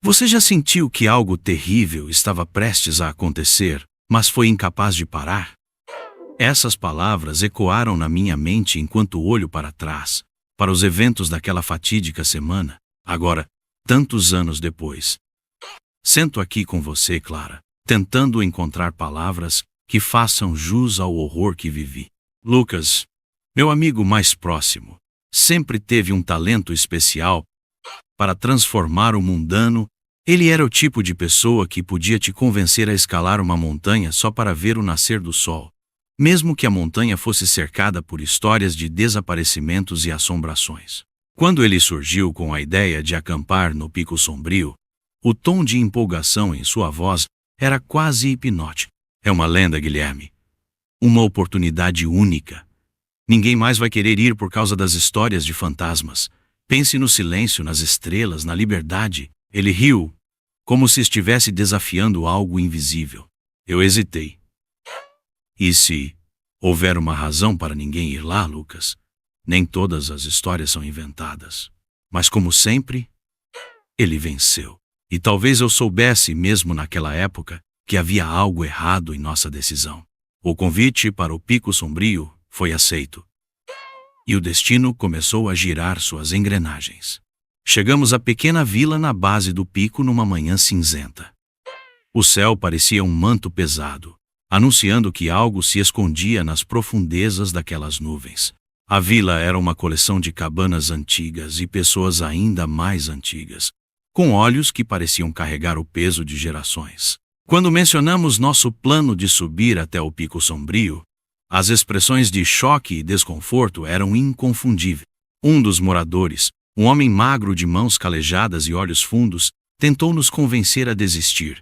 Você já sentiu que algo terrível estava prestes a acontecer, mas foi incapaz de parar? Essas palavras ecoaram na minha mente enquanto olho para trás, para os eventos daquela fatídica semana, agora, tantos anos depois. Sento aqui com você, Clara, tentando encontrar palavras que façam jus ao horror que vivi. Lucas, meu amigo mais próximo, sempre teve um talento especial para transformar o mundano. Ele era o tipo de pessoa que podia te convencer a escalar uma montanha só para ver o nascer do sol, mesmo que a montanha fosse cercada por histórias de desaparecimentos e assombrações. Quando ele surgiu com a ideia de acampar no Pico Sombrio, o tom de empolgação em sua voz era quase hipnótico. É uma lenda, Guilherme. Uma oportunidade única. Ninguém mais vai querer ir por causa das histórias de fantasmas. Pense no silêncio, nas estrelas, na liberdade. Ele riu, como se estivesse desafiando algo invisível. Eu hesitei. E se houver uma razão para ninguém ir lá, Lucas? Nem todas as histórias são inventadas. Mas como sempre, ele venceu. E talvez eu soubesse, mesmo naquela época, que havia algo errado em nossa decisão. O convite para o Pico Sombrio foi aceito. E o destino começou a girar suas engrenagens. Chegamos à pequena vila na base do pico numa manhã cinzenta. O céu parecia um manto pesado, anunciando que algo se escondia nas profundezas daquelas nuvens. A vila era uma coleção de cabanas antigas e pessoas ainda mais antigas, com olhos que pareciam carregar o peso de gerações. Quando mencionamos nosso plano de subir até o Pico Sombrio, as expressões de choque e desconforto eram inconfundíveis. Um dos moradores, um homem magro de mãos calejadas e olhos fundos, tentou nos convencer a desistir.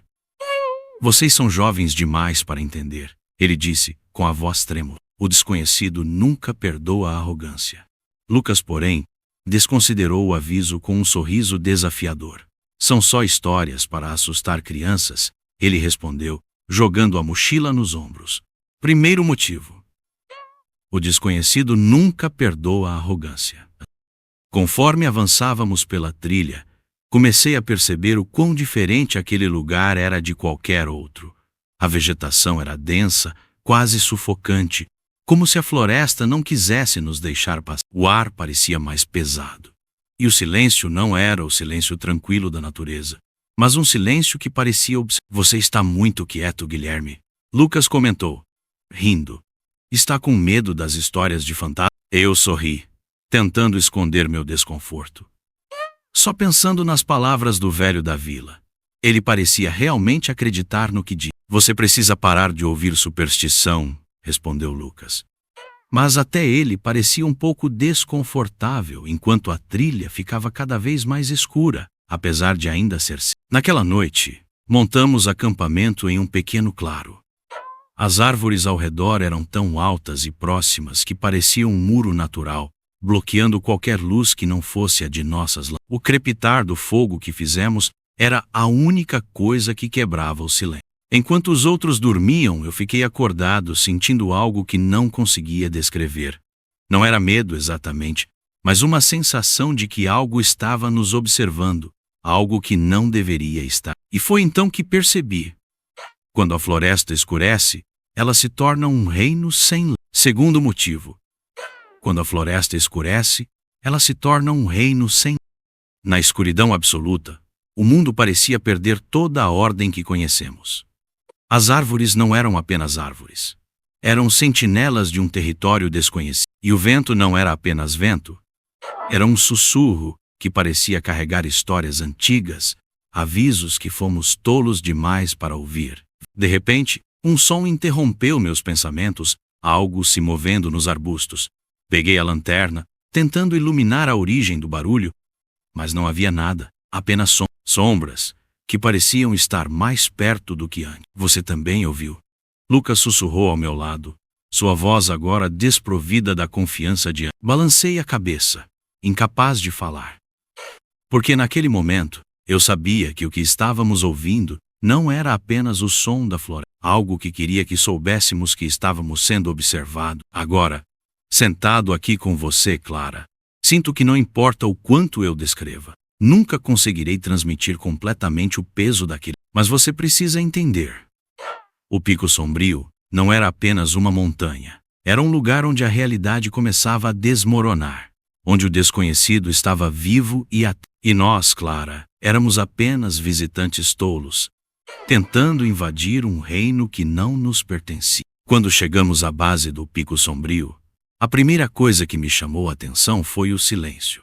Vocês são jovens demais para entender, ele disse, com a voz trêmula. O desconhecido nunca perdoa a arrogância. Lucas, porém, desconsiderou o aviso com um sorriso desafiador. São só histórias para assustar crianças, ele respondeu, jogando a mochila nos ombros. Primeiro motivo. O desconhecido nunca perdoa a arrogância. Conforme avançávamos pela trilha, comecei a perceber o quão diferente aquele lugar era de qualquer outro. A vegetação era densa, quase sufocante, como se a floresta não quisesse nos deixar passar. O ar parecia mais pesado. E o silêncio não era o silêncio tranquilo da natureza, mas um silêncio que parecia observar. Você está muito quieto, Guilherme. Lucas comentou, rindo. Está com medo das histórias de fantasmas? Eu sorri, tentando esconder meu desconforto. Só pensando nas palavras do velho da vila. Ele parecia realmente acreditar no que disse. Você precisa parar de ouvir superstição, respondeu Lucas. Mas até ele parecia um pouco desconfortável enquanto a trilha ficava cada vez mais escura, apesar de ainda ser cedo. Naquela noite, montamos acampamento em um pequeno claro. As árvores ao redor eram tão altas e próximas que pareciam um muro natural, bloqueando qualquer luz que não fosse a de nossas lâmpadas. O crepitar do fogo que fizemos era a única coisa que quebrava o silêncio. Enquanto os outros dormiam, eu fiquei acordado, sentindo algo que não conseguia descrever. Não era medo exatamente, mas uma sensação de que algo estava nos observando, algo que não deveria estar. E foi então que percebi. Quando a floresta escurece, ela se torna um reino sem lei. Segundo motivo. Quando a floresta escurece, ela se torna um reino sem lei. Na escuridão absoluta, o mundo parecia perder toda a ordem que conhecemos. As árvores não eram apenas árvores. Eram sentinelas de um território desconhecido. E o vento não era apenas vento. Era um sussurro que parecia carregar histórias antigas, avisos que fomos tolos demais para ouvir. De repente, um som interrompeu meus pensamentos, algo se movendo nos arbustos. Peguei a lanterna, tentando iluminar a origem do barulho, mas não havia nada, apenas sombras, que pareciam estar mais perto do que antes. Você também ouviu? Lucas sussurrou ao meu lado, sua voz agora desprovida da confiança de antes. Balancei a cabeça, incapaz de falar. Porque naquele momento, eu sabia que o que estávamos ouvindo não era apenas o som da floresta, algo que queria que soubéssemos que estávamos sendo observados. Agora, sentado aqui com você, Clara, sinto que não importa o quanto eu descreva, Nunca conseguirei transmitir completamente o peso daquele. Mas você precisa entender. O Pico Sombrio não era apenas uma montanha. Era um lugar onde a realidade começava a desmoronar. Onde o desconhecido estava vivo e nós, Clara, éramos apenas visitantes tolos, tentando invadir um reino que não nos pertencia. Quando chegamos à base do Pico Sombrio, a primeira coisa que me chamou a atenção foi o silêncio.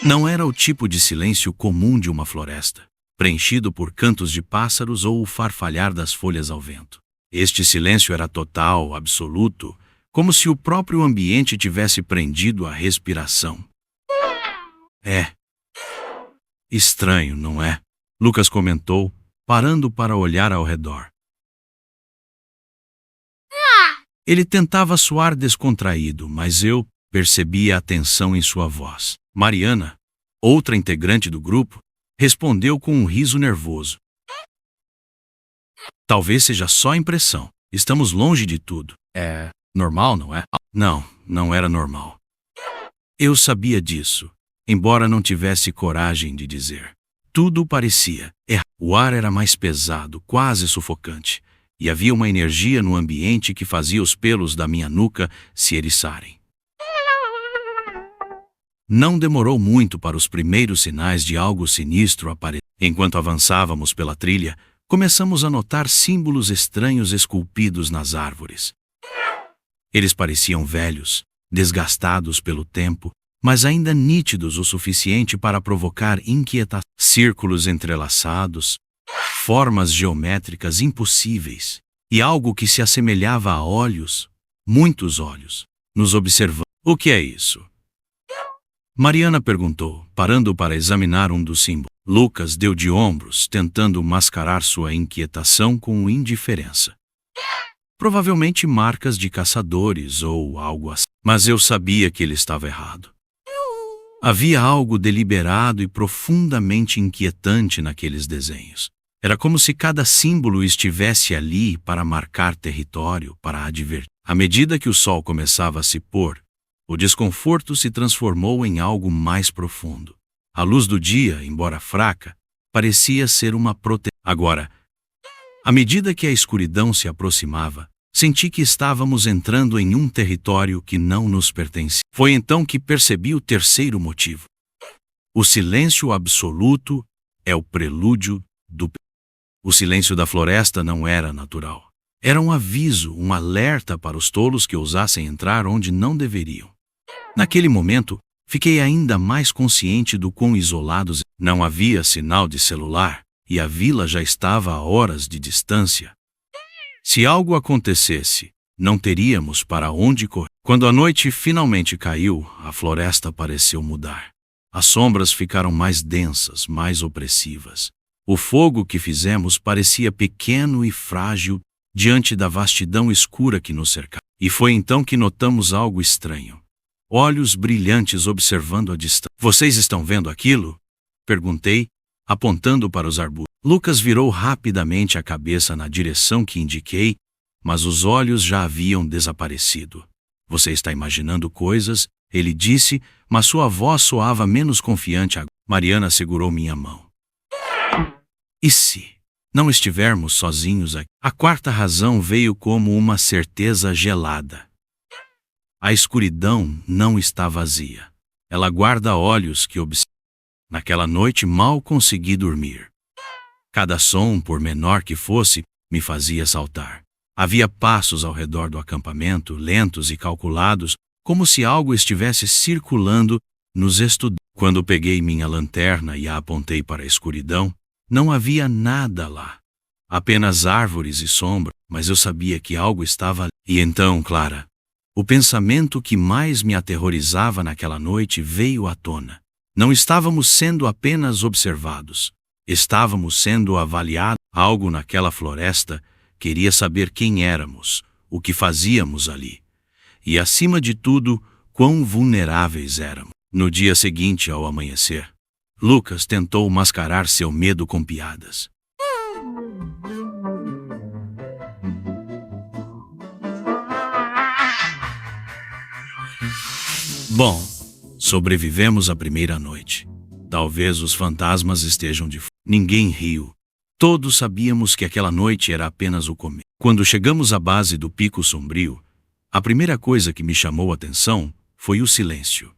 Não era o tipo de silêncio comum de uma floresta, preenchido por cantos de pássaros ou o farfalhar das folhas ao vento. Este silêncio era total, absoluto, como se o próprio ambiente tivesse prendido a respiração. É estranho, não é? Lucas comentou, parando para olhar ao redor. Ele tentava soar descontraído, mas eu percebia a tensão em sua voz. Mariana, outra integrante do grupo, respondeu com um riso nervoso. Talvez seja só impressão. Estamos longe de tudo. É normal, não é? Não, não era normal. Eu sabia disso, embora não tivesse coragem de dizer. Tudo parecia errado. O ar era mais pesado, quase sufocante, e havia uma energia no ambiente que fazia os pelos da minha nuca se eriçarem. Não demorou muito para os primeiros sinais de algo sinistro aparecer. Enquanto avançávamos pela trilha, começamos a notar símbolos estranhos esculpidos nas árvores. Eles pareciam velhos, desgastados pelo tempo, mas ainda nítidos o suficiente para provocar inquietação. Círculos entrelaçados, formas geométricas impossíveis, e algo que se assemelhava a olhos, muitos olhos, nos observando. O que é isso? Mariana perguntou, parando para examinar um dos símbolos. Lucas deu de ombros, tentando mascarar sua inquietação com indiferença. Provavelmente marcas de caçadores ou algo assim. Mas eu sabia que ele estava errado. Havia algo deliberado e profundamente inquietante naqueles desenhos. Era como se cada símbolo estivesse ali para marcar território, para advertir. À medida que o sol começava a se pôr, o desconforto se transformou em algo mais profundo. A luz do dia, embora fraca, parecia ser uma proteção. Agora, à medida que a escuridão se aproximava, senti que estávamos entrando em um território que não nos pertencia. Foi então que percebi o terceiro motivo. O silêncio absoluto é o prelúdio do... O silêncio da floresta não era natural. Era um aviso, um alerta para os tolos que ousassem entrar onde não deveriam. Naquele momento, fiquei ainda mais consciente do quão isolados. Não havia sinal de celular, e a vila já estava a horas de distância. Se algo acontecesse, não teríamos para onde correr. Quando a noite finalmente caiu, a floresta pareceu mudar. As sombras ficaram mais densas, mais opressivas. O fogo que fizemos parecia pequeno e frágil diante da vastidão escura que nos cercava. E foi então que notamos algo estranho. Olhos brilhantes observando a distância. Vocês estão vendo aquilo? Perguntei, apontando para os arbustos. Lucas virou rapidamente a cabeça na direção que indiquei, mas os olhos já haviam desaparecido. Você está imaginando coisas, ele disse, mas sua voz soava menos confiante agora. Mariana segurou minha mão. E se não estivermos sozinhos aqui? A quarta razão veio como uma certeza gelada. A escuridão não está vazia. Ela guarda olhos que observam. Naquela noite mal consegui dormir. Cada som, por menor que fosse, me fazia saltar. Havia passos ao redor do acampamento, lentos e calculados, como se algo estivesse circulando nos estudantes. Quando peguei minha lanterna e a apontei para a escuridão, não havia nada lá. Apenas árvores e sombra, mas eu sabia que algo estava ali. E então, Clara, o pensamento que mais me aterrorizava naquela noite veio à tona. Não estávamos sendo apenas observados. Estávamos sendo avaliados. Algo naquela floresta queria saber quem éramos, o que fazíamos ali. E, acima de tudo, quão vulneráveis éramos. No dia seguinte, ao amanhecer, Lucas tentou mascarar seu medo com piadas. Bom, sobrevivemos a primeira noite. Talvez os fantasmas estejam de fora. Ninguém riu. Todos sabíamos que aquela noite era apenas o começo. Quando chegamos à base do Pico Sombrio, a primeira coisa que me chamou a atenção foi o silêncio.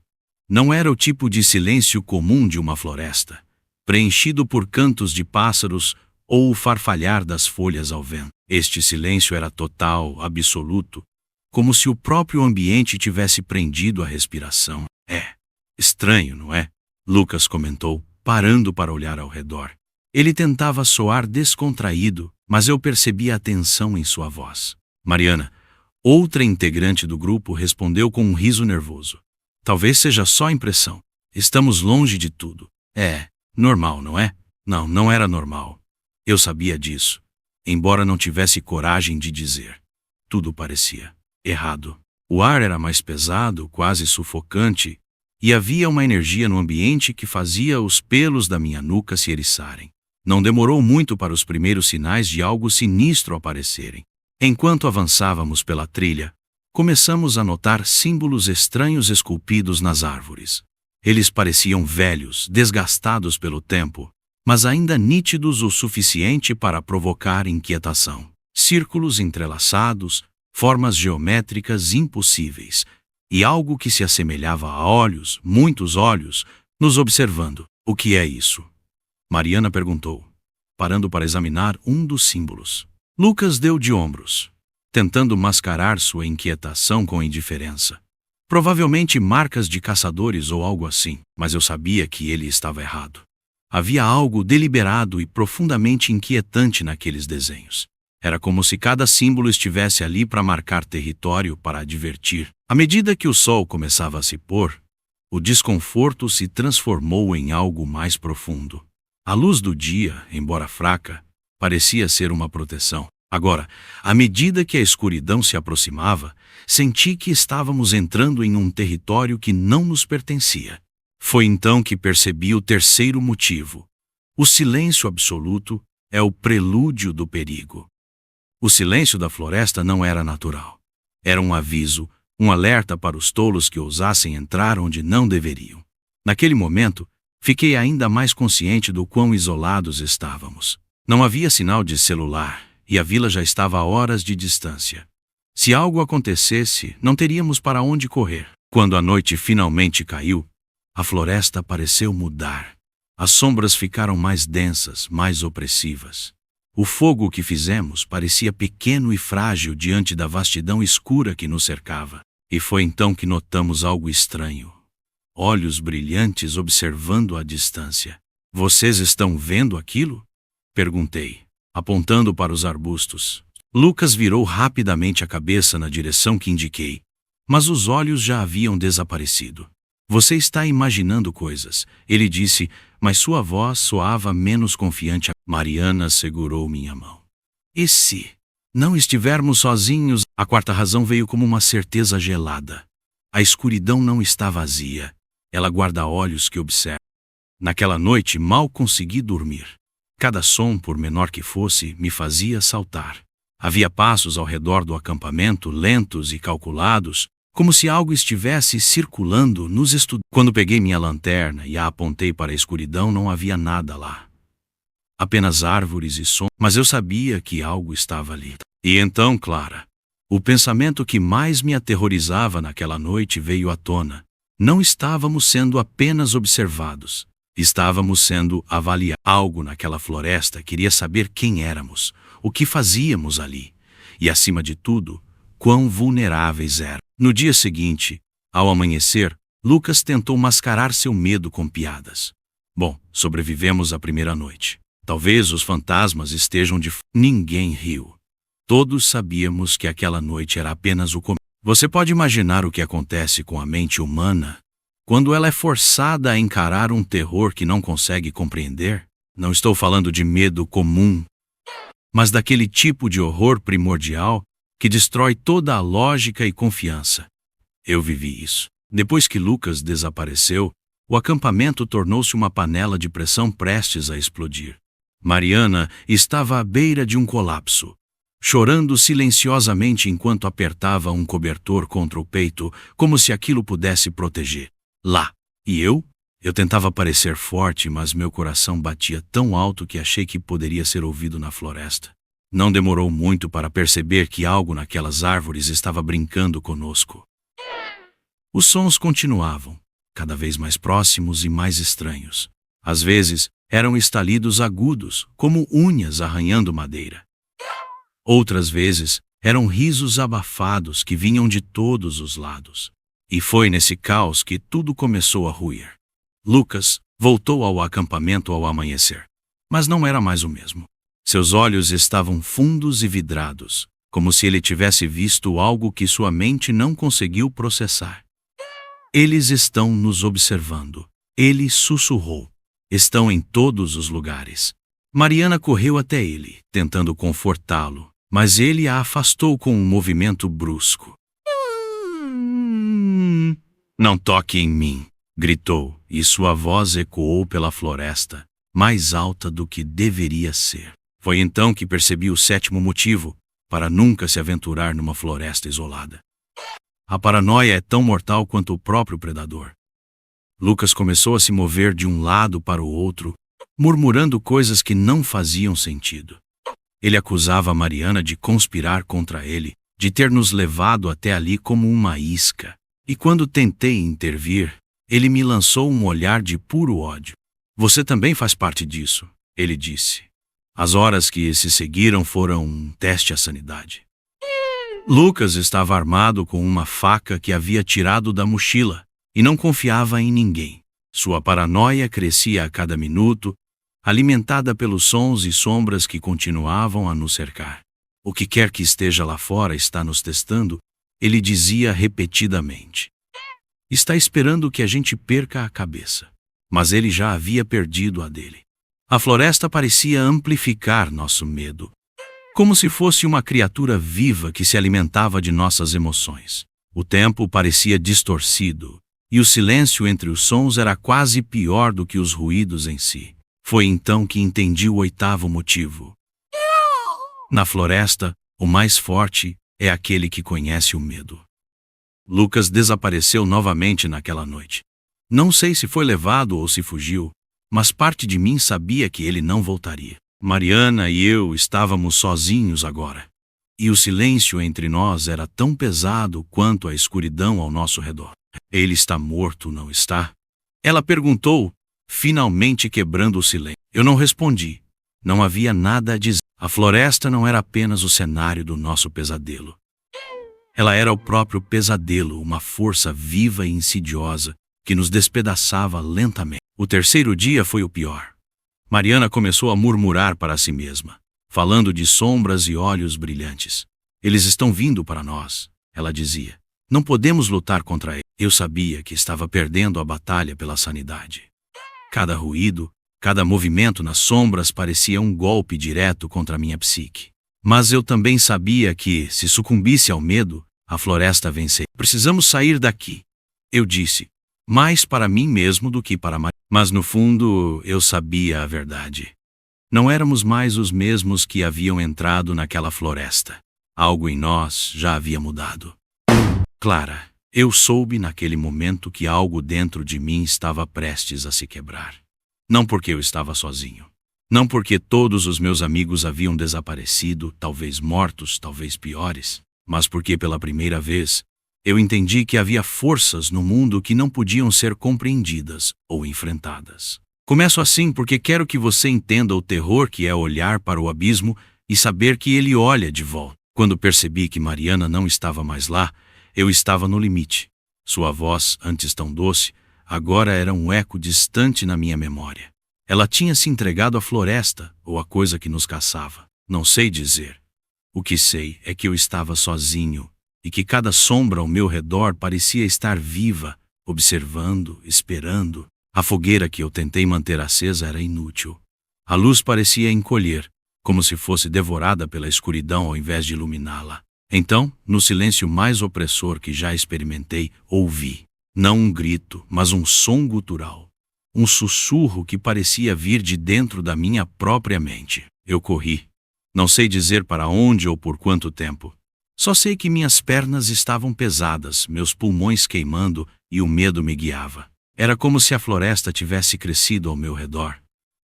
Não era o tipo de silêncio comum de uma floresta, preenchido por cantos de pássaros ou o farfalhar das folhas ao vento. Este silêncio era total, absoluto, como se o próprio ambiente tivesse prendido a respiração. É estranho, não é? Lucas comentou, parando para olhar ao redor. Ele tentava soar descontraído, mas eu percebia a tensão em sua voz. Mariana, outra integrante do grupo, respondeu com um riso nervoso. Talvez seja só impressão. Estamos longe de tudo. É normal, não é? Não, não era normal. Eu sabia disso, embora não tivesse coragem de dizer. Tudo parecia errado. O ar era mais pesado, quase sufocante, e havia uma energia no ambiente que fazia os pelos da minha nuca se eriçarem. Não demorou muito para os primeiros sinais de algo sinistro aparecerem. Enquanto avançávamos pela trilha, começamos a notar símbolos estranhos esculpidos nas árvores. Eles pareciam velhos, desgastados pelo tempo, mas ainda nítidos o suficiente para provocar inquietação. Círculos entrelaçados, formas geométricas impossíveis, e algo que se assemelhava a olhos, muitos olhos, nos observando. O que é isso? Mariana perguntou, parando para examinar um dos símbolos. Lucas deu de ombros, tentando mascarar sua inquietação com indiferença. Provavelmente marcas de caçadores ou algo assim, mas eu sabia que ele estava errado. Havia algo deliberado e profundamente inquietante naqueles desenhos. Era como se cada símbolo estivesse ali para marcar território, para advertir. À medida que o sol começava a se pôr, o desconforto se transformou em algo mais profundo. A luz do dia, embora fraca, parecia ser uma proteção. Agora, à medida que a escuridão se aproximava, senti que estávamos entrando em um território que não nos pertencia. Foi então que percebi o terceiro motivo. O silêncio absoluto é o prelúdio do perigo. O silêncio da floresta não era natural. Era um aviso, um alerta para os tolos que ousassem entrar onde não deveriam. Naquele momento, fiquei ainda mais consciente do quão isolados estávamos. Não havia sinal de celular, e a vila já estava a horas de distância. Se algo acontecesse, não teríamos para onde correr. Quando a noite finalmente caiu, a floresta pareceu mudar. As sombras ficaram mais densas, mais opressivas. O fogo que fizemos parecia pequeno e frágil diante da vastidão escura que nos cercava. E foi então que notamos algo estranho. Olhos brilhantes observando à distância. Vocês estão vendo aquilo? Perguntei, apontando para os arbustos. Lucas virou rapidamente a cabeça na direção que indiquei, mas os olhos já haviam desaparecido. Você está imaginando coisas, ele disse, mas sua voz soava menos confiante. Mariana segurou minha mão. E se não estivermos sozinhos? A quarta razão veio como uma certeza gelada. A escuridão não está vazia. Ela guarda olhos que observam. Naquela noite mal consegui dormir. Cada som, por menor que fosse, me fazia saltar. Havia passos ao redor do acampamento, lentos e calculados, como se algo estivesse circulando nos estudos. Quando peguei minha lanterna e a apontei para a escuridão, não havia nada lá. Apenas árvores e som, mas eu sabia que algo estava ali. E então, Clara, o pensamento que mais me aterrorizava naquela noite veio à tona. Não estávamos sendo apenas observados. Estávamos sendo avaliados. Algo naquela floresta queria saber quem éramos, o que fazíamos ali, e, acima de tudo, quão vulneráveis eram. No dia seguinte, ao amanhecer, Lucas tentou mascarar seu medo com piadas. Bom, sobrevivemos à primeira noite. Talvez os fantasmas estejam de... Ninguém riu. Todos sabíamos que aquela noite era apenas o começo. Você pode imaginar o que acontece com a mente humana quando ela é forçada a encarar um terror que não consegue compreender? Não estou falando de medo comum, mas daquele tipo de horror primordial que destrói toda a lógica e confiança. Eu vivi isso. Depois que Lucas desapareceu, o acampamento tornou-se uma panela de pressão prestes a explodir. Mariana estava à beira de um colapso, chorando silenciosamente enquanto apertava um cobertor contra o peito, como se aquilo pudesse proteger. Lá. E eu Eu tentava parecer forte, mas meu coração batia tão alto que achei que poderia ser ouvido na floresta. Não demorou muito para perceber que algo naquelas árvores estava brincando conosco. Os sons continuavam, cada vez mais próximos e mais estranhos. Às vezes, eram estalidos agudos, como unhas arranhando madeira. Outras vezes, eram risos abafados que vinham de todos os lados. E foi nesse caos que tudo começou a ruir. Lucas voltou ao acampamento ao amanhecer, mas não era mais o mesmo. Seus olhos estavam fundos e vidrados, como se ele tivesse visto algo que sua mente não conseguiu processar. Eles estão nos observando. Ele sussurrou. Estão em todos os lugares. Mariana correu até ele, tentando confortá-lo, mas ele a afastou com um movimento brusco. Não toque em mim, gritou, e sua voz ecoou pela floresta, mais alta do que deveria ser. Foi então que percebi o sétimo motivo para nunca se aventurar numa floresta isolada. A paranoia é tão mortal quanto o próprio predador. Lucas começou a se mover de um lado para o outro, murmurando coisas que não faziam sentido. Ele acusava Mariana de conspirar contra ele, de ter nos levado até ali como uma isca. E quando tentei intervir, ele me lançou um olhar de puro ódio. Você também faz parte disso, ele disse. As horas que se seguiram foram um teste à sanidade. Lucas estava armado com uma faca que havia tirado da mochila e não confiava em ninguém. Sua paranoia crescia a cada minuto, alimentada pelos sons e sombras que continuavam a nos cercar. O que quer que esteja lá fora está nos testando, ele dizia repetidamente. Está esperando que a gente perca a cabeça. Mas ele já havia perdido a dele. A floresta parecia amplificar nosso medo, como se fosse uma criatura viva que se alimentava de nossas emoções. O tempo parecia distorcido, e o silêncio entre os sons era quase pior do que os ruídos em si. Foi então que entendi o oitavo motivo. Na floresta, o mais forte é aquele que conhece o medo. Lucas desapareceu novamente naquela noite. Não sei se foi levado ou se fugiu, mas parte de mim sabia que ele não voltaria. Mariana e eu estávamos sozinhos agora, e o silêncio entre nós era tão pesado quanto a escuridão ao nosso redor. Ele está morto, não está? Ela perguntou, finalmente quebrando o silêncio. Eu não respondi. Não havia nada a dizer. A floresta não era apenas o cenário do nosso pesadelo. Ela era o próprio pesadelo, uma força viva e insidiosa que nos despedaçava lentamente. O terceiro dia foi o pior. Mariana começou a murmurar para si mesma, falando de sombras e olhos brilhantes. Eles estão vindo para nós, ela dizia. Não podemos lutar contra eles. Eu sabia que estava perdendo a batalha pela sanidade. Cada ruído, cada movimento nas sombras parecia um golpe direto contra minha psique. Mas eu também sabia que, se sucumbisse ao medo, a floresta venceria. Precisamos sair daqui, eu disse, mais para mim mesmo do que para Mariana. Mas no fundo, eu sabia a verdade. Não éramos mais os mesmos que haviam entrado naquela floresta. Algo em nós já havia mudado. Clara, eu soube naquele momento que algo dentro de mim estava prestes a se quebrar. Não porque eu estava sozinho. Não porque todos os meus amigos haviam desaparecido, talvez mortos, talvez piores, mas porque pela primeira vez eu entendi que havia forças no mundo que não podiam ser compreendidas ou enfrentadas. Começo assim porque quero que você entenda o terror que é olhar para o abismo e saber que ele olha de volta. Quando percebi que Mariana não estava mais lá, eu estava no limite. Sua voz, antes tão doce, agora era um eco distante na minha memória. Ela tinha se entregado à floresta ou à coisa que nos caçava. Não sei dizer. O que sei é que eu estava sozinho e que cada sombra ao meu redor parecia estar viva, observando, esperando. A fogueira que eu tentei manter acesa era inútil. A luz parecia encolher, como se fosse devorada pela escuridão ao invés de iluminá-la. Então, no silêncio mais opressor que já experimentei, ouvi, não um grito, mas um som gutural. Um sussurro que parecia vir de dentro da minha própria mente. Eu corri. Não sei dizer para onde ou por quanto tempo. Só sei que minhas pernas estavam pesadas, meus pulmões queimando e o medo me guiava. Era como se a floresta tivesse crescido ao meu redor,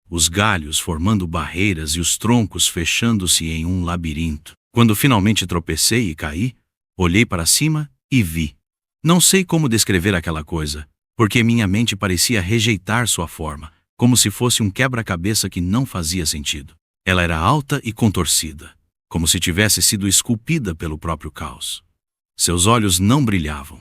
os galhos formando barreiras e os troncos fechando-se em um labirinto. Quando finalmente tropecei e caí, olhei para cima e vi. Não sei como descrever aquela coisa, porque minha mente parecia rejeitar sua forma, como se fosse um quebra-cabeça que não fazia sentido. Ela era alta e contorcida, como se tivesse sido esculpida pelo próprio caos. Seus olhos não brilhavam.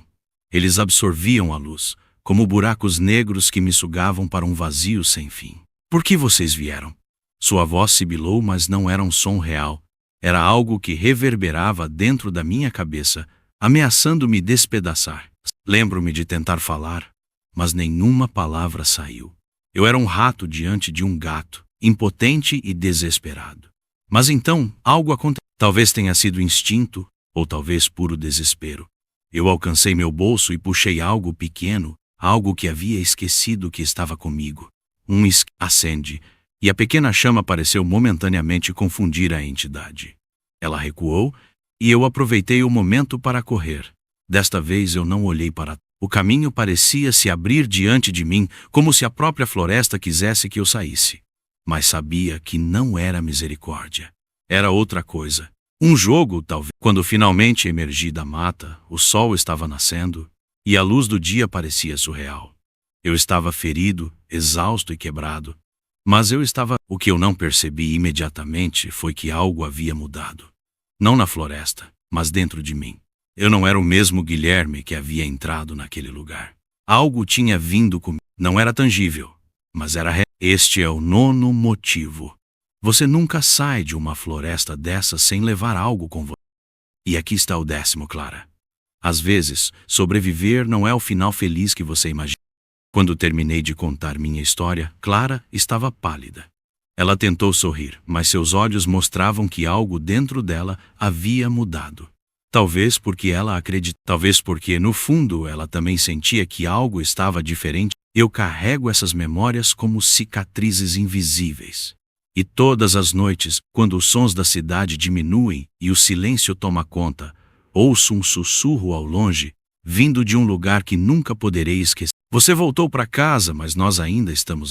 Eles absorviam a luz, como buracos negros que me sugavam para um vazio sem fim. Por que vocês vieram? Sua voz sibilou, mas não era um som real. Era algo que reverberava dentro da minha cabeça, ameaçando me despedaçar. Lembro-me de tentar falar, mas nenhuma palavra saiu. Eu era um rato diante de um gato, impotente e desesperado. Mas então, algo aconteceu. Talvez tenha sido instinto, ou talvez puro desespero. Eu alcancei meu bolso e puxei algo pequeno, algo que havia esquecido que estava comigo. Acende, e a pequena chama pareceu momentaneamente confundir a entidade. Ela recuou, e eu aproveitei o momento para correr. Desta vez eu não olhei para trás. O caminho parecia se abrir diante de mim, como se a própria floresta quisesse que eu saísse. Mas sabia que não era misericórdia. Era outra coisa. Um jogo, talvez. Quando finalmente emergi da mata, o sol estava nascendo, e a luz do dia parecia surreal. Eu estava ferido, exausto e quebrado. Mas eu estava... O que eu não percebi imediatamente foi que algo havia mudado. Não na floresta, mas dentro de mim. Eu não era o mesmo Guilherme que havia entrado naquele lugar. Algo tinha vindo comigo. Não era tangível, mas era real. Este é o 9º motivo. Você nunca sai de uma floresta dessa sem levar algo com você. E aqui está o 10º, Clara. Às vezes, sobreviver não é o final feliz que você imagina. Quando terminei de contar minha história, Clara estava pálida. Ela tentou sorrir, mas seus olhos mostravam que algo dentro dela havia mudado. Talvez porque ela acreditava, talvez porque, no fundo, ela também sentia que algo estava diferente. Eu carrego essas memórias como cicatrizes invisíveis. E todas as noites, quando os sons da cidade diminuem e o silêncio toma conta, ouço um sussurro ao longe, vindo de um lugar que nunca poderei esquecer. Você voltou para casa, mas nós ainda estamos